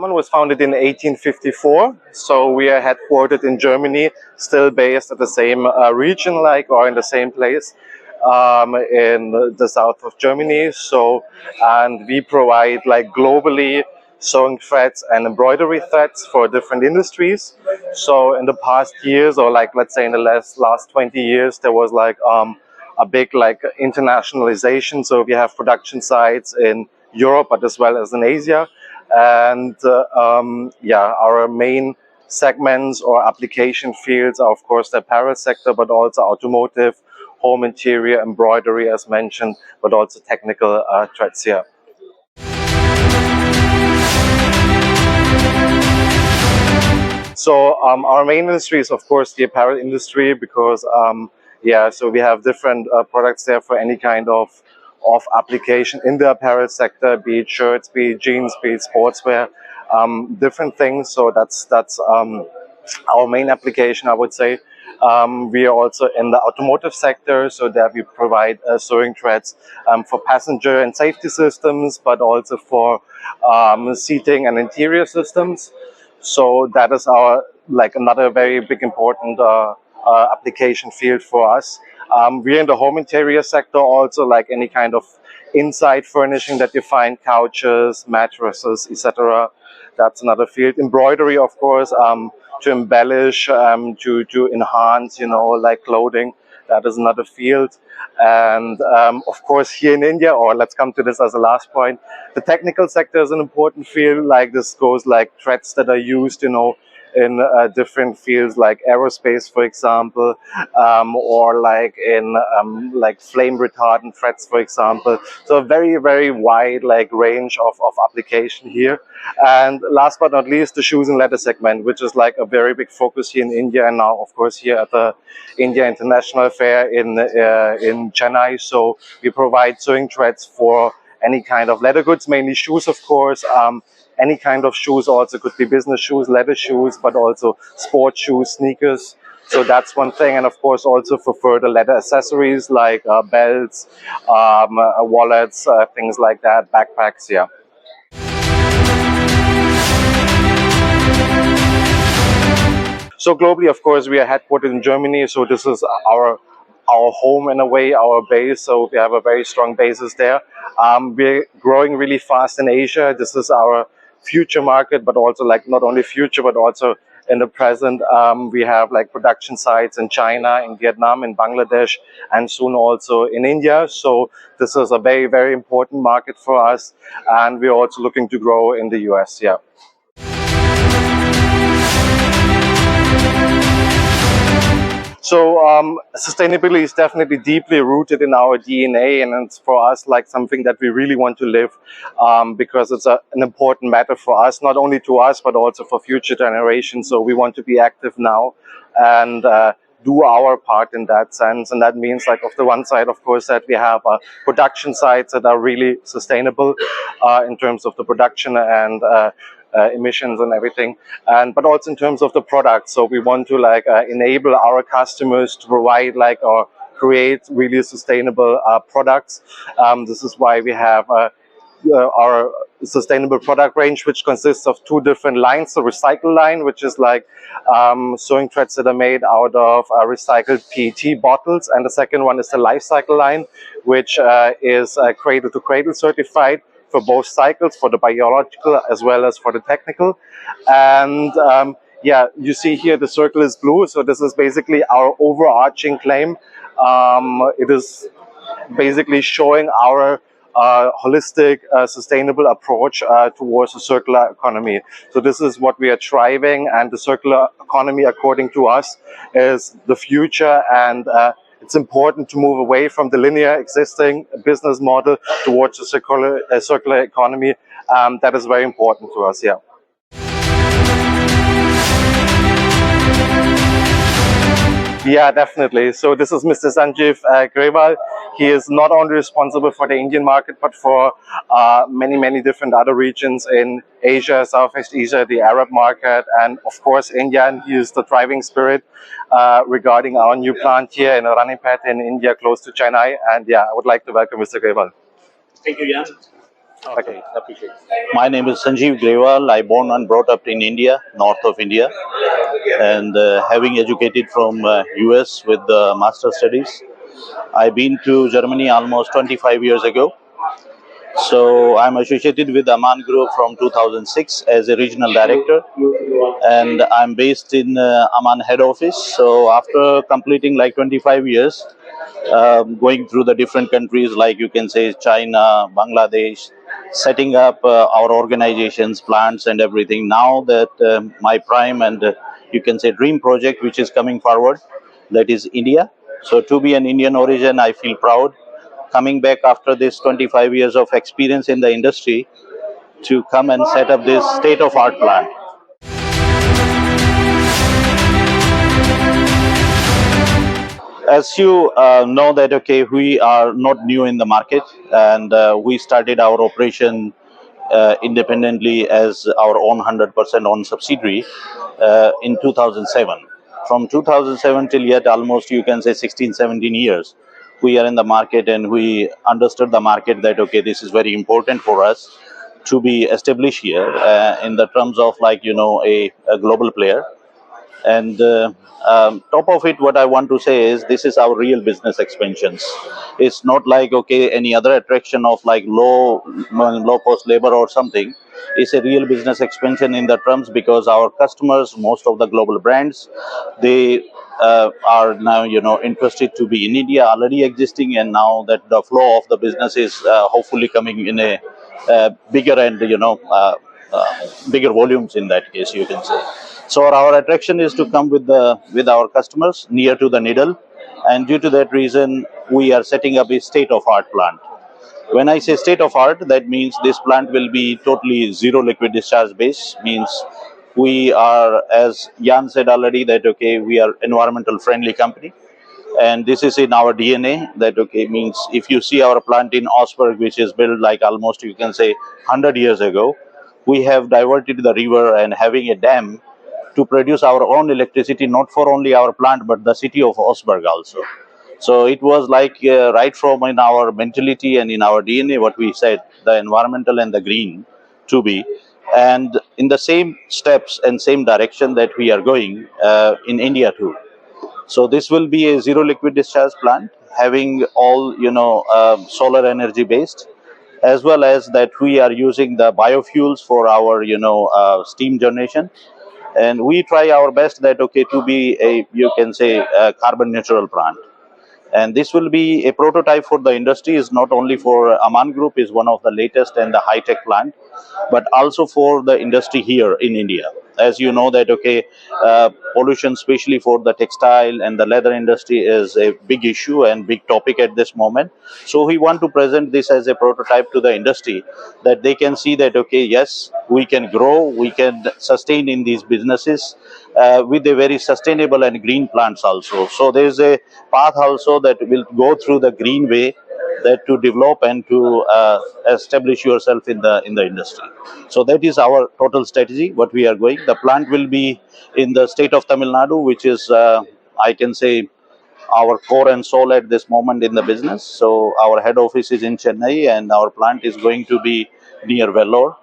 AMANN was founded in 1854, so we are headquartered in Germany, still based at the same region, or in the same place in the south of Germany. So, and we provide globally sewing threads and embroidery threads for different industries. So in the past years, or let's say in the last 20 years, there was a big internationalization. So we have production sites in Europe, but as well as in Asia. And our main segments or application fields are, of course, the apparel sector, but also automotive, home interior, embroidery, as mentioned, but also technical threads here. So our main industry is, of course, the apparel industry, because so we have different products there for any kind of application in the apparel sector, be it shirts, be it jeans, be it sportswear, different things. So that's our main application, I would say. We are also in the automotive sector, so that we provide sewing threads for passenger and safety systems, but also for seating and interior systems. So that is our another very big important application field for us. We're in the home interior sector also, any kind of inside furnishing that you find, couches, mattresses, etc. That's another field. Embroidery, of course, to embellish, to enhance, clothing. That is another field. And of course, here in India, or let's come to this as a last point, the technical sector is an important field. This goes threads that are used, in different fields like aerospace, for example, or in flame retardant threads, for example. So a very, very wide range of application here. And last but not least, the shoes and leather segment, which is a very big focus here in India, and now, of course, here at the India International Fair in Chennai. So we provide sewing threads for any kind of leather goods, mainly shoes, of course. Any kind of shoes, also could be business shoes, leather shoes, but also sports shoes, sneakers. So that's one thing. And of course, also for further leather accessories like belts, wallets, things like that, backpacks, yeah. So globally, of course, we are headquartered in Germany. So this is our home in a way, our base. So we have a very strong basis there. We're growing really fast in Asia. This is our future market, but also not only future, but also in the present. We have production sites in China, in Vietnam, in Bangladesh, and soon also in India. So this is a very, very important market for us. And we're also looking to grow in the US, yeah. So sustainability is definitely deeply rooted in our DNA, and it's for us something that we really want to live, because it's an important matter for us, not only to us, but also for future generations. So we want to be active now and do our part in that sense. And that means of the one side, of course, that we have production sites that are really sustainable in terms of the production and emissions and everything, but also in terms of the product. So we want to enable our customers to provide or create really sustainable products. This is why we have our sustainable product range, which consists of two different lines. The recycle line, which is sewing threads that are made out of recycled PET bottles, and the second one is the life cycle line, which is cradle to cradle certified for both cycles, for the biological as well as for the technical. And you see here the circle is blue, so this is basically our overarching claim. It is basically showing our holistic, sustainable approach towards a circular economy. So this is what we are driving, and the circular economy, according to us, is the future. And it's important to move away from the linear existing business model towards a circular economy. That is very important to us, yeah. Yeah, definitely. So this is Mr. Sanjeev Grewal. He is not only responsible for the Indian market, but for many, many different other regions in Asia, Southeast Asia, the Arab market, and of course India. And he is the driving spirit regarding our new plant here in Ranipet in India, close to Chennai. And yeah, I would like to welcome Mr. Grewal. Thank you, Jan. Okay, appreciate. My name is Sanjeev Grewal. I born and brought up in India, north of India, and having educated from US with master studies. I've been to Germany almost 25 years ago. So I'm associated with AMANN Group from 2006 as a regional director, and I'm based in AMANN head office. So after completing like 25 years, going through the different countries like you can say China, Bangladesh, setting up our organizations, plants, and everything. Now that my prime and you can say dream project, which is coming forward, that is India. So to be an Indian origin, I feel proud coming back after this 25 years of experience in the industry to come and set up this state of art plant. As you know that okay, we are not new in the market, and we started our operation independently as our own 100% own subsidiary in 2007. From 2007 till yet, almost you can say 16, 17 years, we are in the market, and we understood the market that okay, this is very important for us to be established here in the terms of like a global player. And top of it, what I want to say is this is our real business expansions. It's not like okay any other attraction of like low cost labor or something. It's a real business expansion in the terms because our customers, most of the global brands, they are now interested to be in India already existing, and now that the flow of the business is hopefully coming in a bigger and bigger volumes in that case you can say. So our attraction is to come with our customers near to the needle, and due to that reason we are setting up a state of art plant. When I say state of art, that means this plant will be totally zero liquid discharge base. Means we are, as Jan said already, that okay, we are environmental friendly company, and this is in our DNA. That okay means if you see our plant in Osberg, which is built like almost you can say 100 years ago, we have diverted the river and having a dam to produce our own electricity, not for only our plant but the city of Osberg also. So it was like right from in our mentality and in our DNA, what we said, the environmental and the green to be, and in the same steps and same direction that we are going in India too. So this will be a zero liquid discharge plant having all solar energy based, as well as that we are using the biofuels for our steam generation, and we try our best that okay to be a you can say a carbon neutral plant. And this will be a prototype for the industry. Is not only for AMANN Group is one of the latest and the high tech plant, but also for the industry here in India. As you know that okay, pollution, especially for the textile and the leather industry, is a big issue and big topic at this moment. So we want to present this as a prototype to the industry, that they can see that okay, yes, we can grow, we can sustain in these businesses with a very sustainable and green plants also. So there is a path also that will go through the green way, that to develop and to establish yourself in the industry. So that is our total strategy. What we are going. The plant will be in the state of Tamil Nadu, which is I can say our core and soul at this moment in the business. So our head office is in Chennai, and our plant is going to be near Vellore.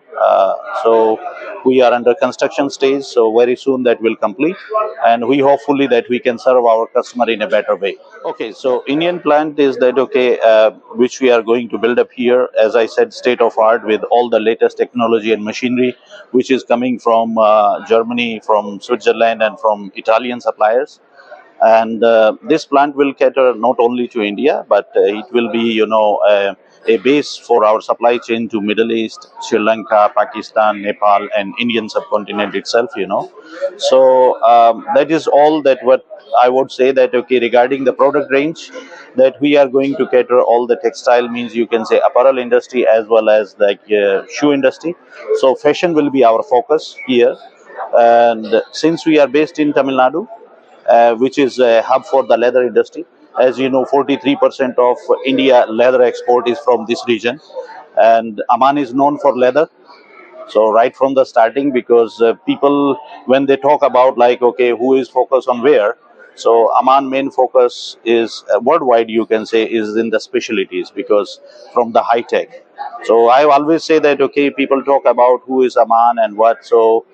So we are under construction stage. So very soon that will complete, and we hopefully that we can serve our customer in a better way. Okay, so Indian plant is that okay, which we are going to build up here. As I said, state of art with all the latest technology and machinery, which is coming from Germany, from Switzerland, and from Italian suppliers. And this plant will cater not only to India, but it will be a base for our supply chain to Middle East, Sri Lanka, Pakistan, Nepal, and Indian subcontinent itself. So that is all that what I would say, that okay, regarding the product range, that we are going to cater all the textile, means you can say apparel industry as well as like shoe industry. So fashion will be our focus here, and since we are based in Tamil Nadu, which is a hub for the leather industry. As you know, 43% of India leather export is from this region, and AMANN is known for leather. So right from the starting, because people, when they talk about like, okay, who is focused on where, So Aman main focus is worldwide, you can say, is in the specialties, because from the high tech. So I always say that, okay, people talk about who is Aman and what. So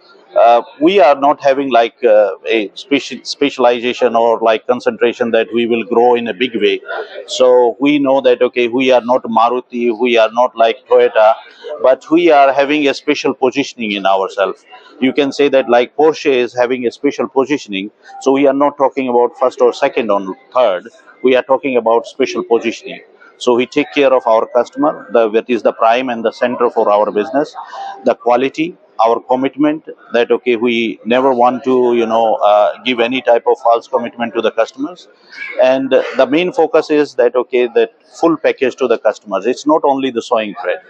we are not having like a specialization or like concentration that we will grow in a big way. So we know that, okay, we are not Maruti, we are not like Toyota, but we are having a special positioning in ourselves. You can say that like Porsche is having a special positioning. So we are not talking about first or second or third. We are talking about special positioning. So we take care of our customer, that is the prime and the center for our business. The quality, our commitment, that okay, we never want to give any type of false commitment to the customers. And the main focus is that, okay, that full package to the customers. It's not only the sewing thread,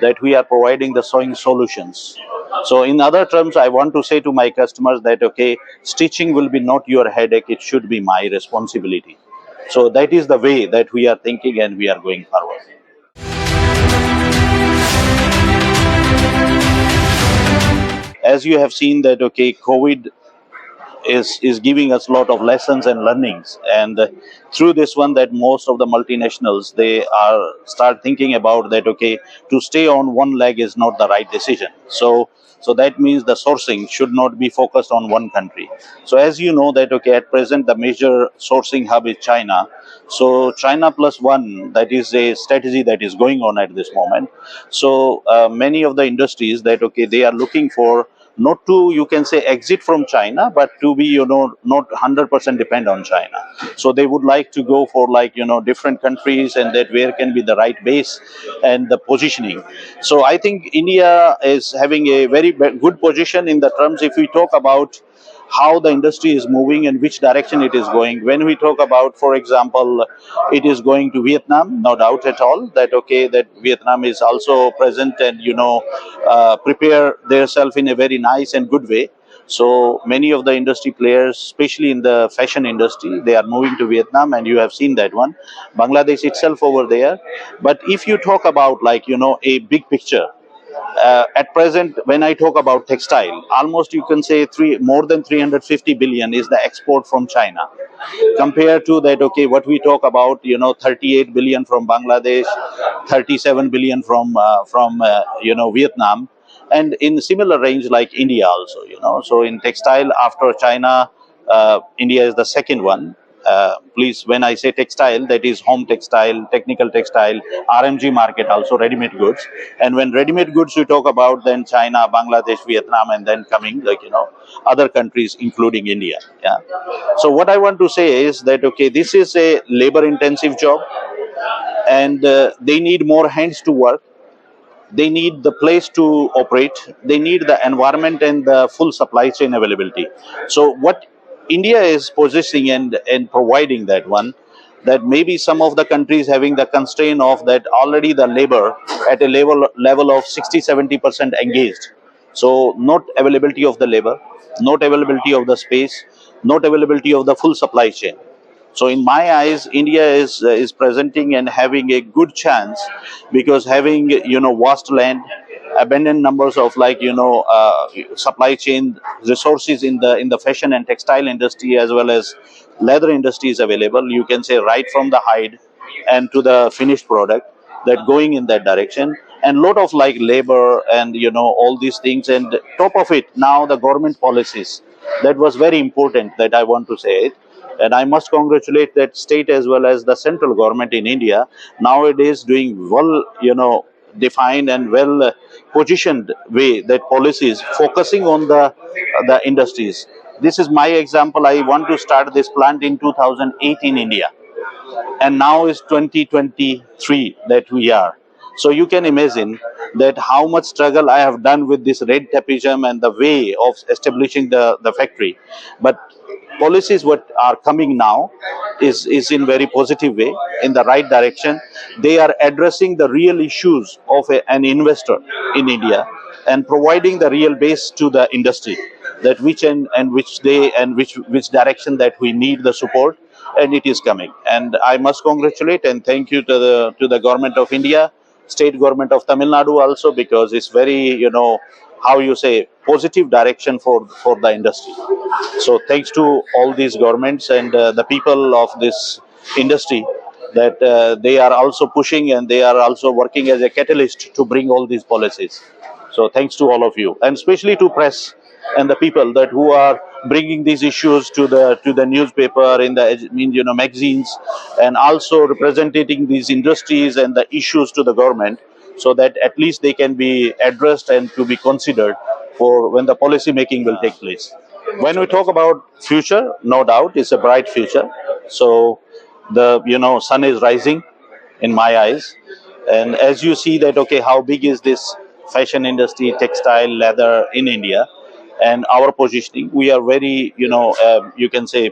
that we are providing the sewing solutions. So in other terms, I want to say to my customers that, okay, stitching will be not your headache, it should be my responsibility. So that is the way that we are thinking and we are going forward. As you have seen that, okay, COVID is giving us a lot of lessons and learnings, and through this one, that most of the multinationals, they are start thinking about that, okay, to stay on one leg is not the right decision. So that means the sourcing should not be focused on one country. So as you know that, okay, at present the major sourcing hub is China. So China plus one, that is a strategy that is going on at this moment. So many of the industries that, okay, they are looking for not to, you can say, exit from China, but to be, not 100% depend on China. So they would like to go for like, different countries, and that where can be the right base and the positioning. So I think India is having a very good position in the terms, if we talk about how the industry is moving and which direction it is going. When we talk about, for example, it is going to Vietnam, no doubt at all that, okay, that Vietnam is also present and prepare themselves in a very nice and good way. So many of the industry players, especially in the fashion industry, they are moving to Vietnam, and you have seen that one. Bangladesh itself over there. But if you talk about like, a big picture, at present, when I talk about textile, almost you can say more than 350 billion is the export from China. Compared to that, okay, what we talk about, 38 billion from Bangladesh, 37 billion from Vietnam, and in similar range like India also. So in textile, after China, India is the second one. Please, when I say textile, that is home textile, technical textile, RMG market, also ready-made goods. And when ready-made goods we talk about, then China, Bangladesh, Vietnam, and then coming like, other countries, including India. Yeah. So what I want to say is that, okay, this is a labor-intensive job, and they need more hands to work. They need the place to operate. They need the environment and the full supply chain availability. So what India is possessing and providing that one, that maybe some of the countries having the constraint of that already the labor at a level of 60-70% engaged. So not availability of the labor, not availability of the space, not availability of the full supply chain. So in my eyes, India is presenting and having a good chance, because having vast land, abundant numbers of like supply chain resources in the fashion and textile industry, as well as leather industry is available. You can say right from the hide and to the finished product, that going in that direction, and lot of like labor and all these things, and top of it now the government policies, that was very important, that I want to say it. And I must congratulate that state as well as the central government in India nowadays doing well, defined and well positioned way, that policies focusing on the industries. This is my example. I want to start this plant in 2008 in India, and now is 2023 that we are. So you can imagine that how much struggle I have done with this red tapeism and the way of establishing the factory. But policies what are coming now is in very positive way, in the right direction. They are addressing the real issues of an investor in India, and providing the real base to the industry, that which direction that we need the support, and it is coming. And I must congratulate and thank you to the government of India, state government of Tamil Nadu also, because it's very how you say, positive direction for the industry. So thanks to all these governments and the people of this industry, that they are also pushing and they are also working as a catalyst to bring all these policies. So thanks to all of you, and especially to press and the people that who are bringing these issues to the newspaper, in the magazines, and also representing these industries and the issues to the government, so that at least they can be addressed and to be considered for when the policy making will take place. When we talk about future, no doubt it's a bright future. So the sun is rising in my eyes, and as you see that, okay, how big is this fashion industry, textile, leather in India, and our positioning, we are very, you can say,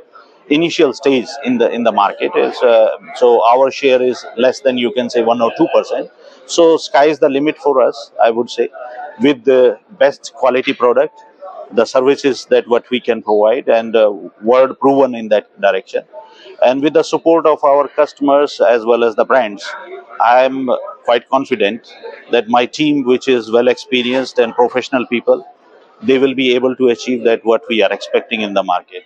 initial stage in the market is, so our share is less than, you can say, 1 or 2%. So sky is the limit for us, I would say, with the best quality product, the services that what we can provide, and word proven in that direction, and with the support of our customers as well as the brands, I am quite confident that my team, which is well experienced and professional people, they will be able to achieve that what we are expecting in the market.